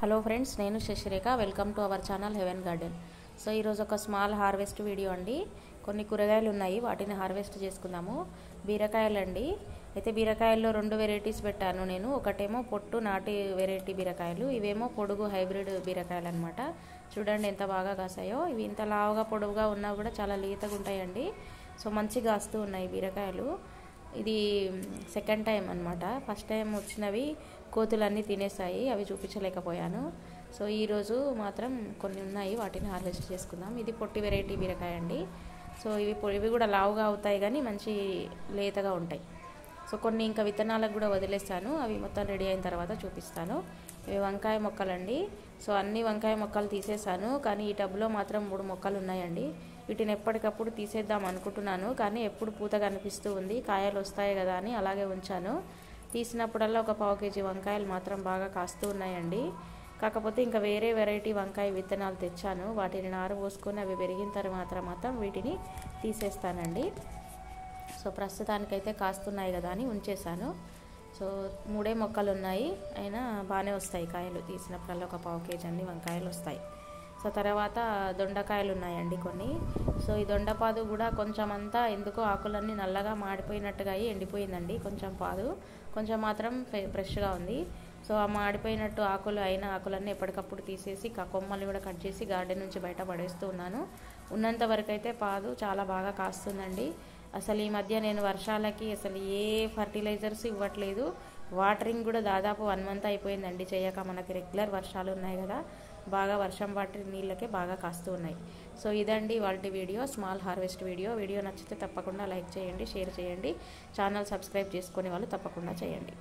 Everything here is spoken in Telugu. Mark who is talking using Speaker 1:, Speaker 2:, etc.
Speaker 1: హలో ఫ్రెండ్స్, నేను Sasirekha. Welcome to our channel heaven garden. So ఈరోజు ఒక స్మాల్ హార్వెస్ట్ వీడియో అండి. కొన్ని కూరగాయలు ఉన్నాయి, వాటిని హార్వెస్ట్ చేసుకుందాము. బీరకాయలు అండి. అయితే బీరకాయల్లో 2 వెరైటీస్ పెట్టాను నేను. ఒకటేమో పొట్టు నాటి వెరైటీ బీరకాయలు, ఇవేమో పొడుగు హైబ్రిడ్ బీరకాయలు అనమాట. చూడండి ఎంత బాగా కాసాయో. ఇవి ఇంత లావుగా పొడవుగా ఉన్నా కూడా చాలా లేతగా ఉంటాయండి. సో మంచిగా కాస్తూ ఉన్నాయి బీరకాయలు. ఇది సెకండ్ టైం అనమాట. ఫస్ట్ టైం వచ్చినవి కోతులన్నీ తినేసాయి, అవి చూపించలేకపోయాను. సో ఈరోజు మాత్రం కొన్ని ఉన్నాయి, వాటిని హార్వెస్ట్ చేసుకుందాం. ఇది పొట్టి వెరైటీ బీరకాయ అండి. సో ఇవి కూడా లావుగా అవుతాయి కానీ మంచి లేతగా ఉంటాయి. సో కొన్ని ఇంకా విత్తనాలకు కూడా వదిలేస్తాను, అవి మొత్తం రెడీ అయిన తర్వాత చూపిస్తాను. ఇవి వంకాయ మొక్కలండి. సో అన్ని వంకాయ మొక్కలు తీసేసాను, కానీ ఈ టబ్లో మాత్రం 3 మొక్కలు ఉన్నాయండి. వీటిని ఎప్పటికప్పుడు తీసేద్దాం అనుకుంటున్నాను, కానీ ఎప్పుడు పూత కనిపిస్తూ ఉంది, కాయలు వస్తాయి కదా అని అలాగే ఉంచాను. తీసినప్పుడల్లా ఒక 1/4 కేజీ వంకాయలు మాత్రం బాగా కాస్తూ ఉన్నాయండి. కాకపోతే ఇంకా వేరే వెరైటీ వంకాయ విత్తనాలు తెచ్చాను, వాటిని నారు పోసుకొని అవి పెరిగిన తర్వాత మాత్రం వీటిని తీసేస్తానండి. సో ప్రస్తుతానికైతే కాస్తున్నాయి కదా అని ఉంచేసాను. సో 3 మొక్కలు ఉన్నాయి, అయినా బాగానే వస్తాయి కాయలు. తీసినప్పుడల్లా ఒక 1/4 కేజీ అన్ని వంకాయలు వస్తాయి. సో తర్వాత దొండకాయలు ఉన్నాయండి కొన్ని. సో ఈ దొండపాదు కూడా కొంచెం అంతా ఎందుకో ఆకులన్నీ నల్లగా మాడిపోయినట్టుగా అయ్యి ఎండిపోయిందండి. కొంచెం పాదు, కొంచెం మాత్రం ఫ్రెష్గా ఉంది. సో ఆ మాడిపోయినట్టు ఆకులన్నీ ఎప్పటికప్పుడు తీసేసి కొమ్మల్ని కూడా కట్ చేసి గార్డెన్ నుంచి బయట పడేస్తూ ఉన్నాను. ఉన్నంత వరకు అయితే పాదు చాలా బాగా కాస్తుందండి. అసలు ఈ మధ్య నేను వర్షాలకి అసలు ఏ ఫర్టిలైజర్స్ ఇవ్వట్లేదు. వాటరింగ్ కూడా దాదాపు 1 మంత్ అయిపోయిందండి చేయక. మనకి రెగ్యులర్ వర్షాలు ఉన్నాయి కదా, బాగా వర్షం పట్టి నీళ్ళకే బాగా కాస్తూ ఉన్నాయి. సో ఇదండి వాళ్ళ వీడియో, స్మాల్ హార్వెస్ట్ వీడియో నచ్చితే తప్పకుండా లైక్ చేయండి, షేర్ చేయండి. ఛానల్ సబ్స్క్రైబ్ చేసుకునే వాళ్ళు తప్పకుండా చేయండి.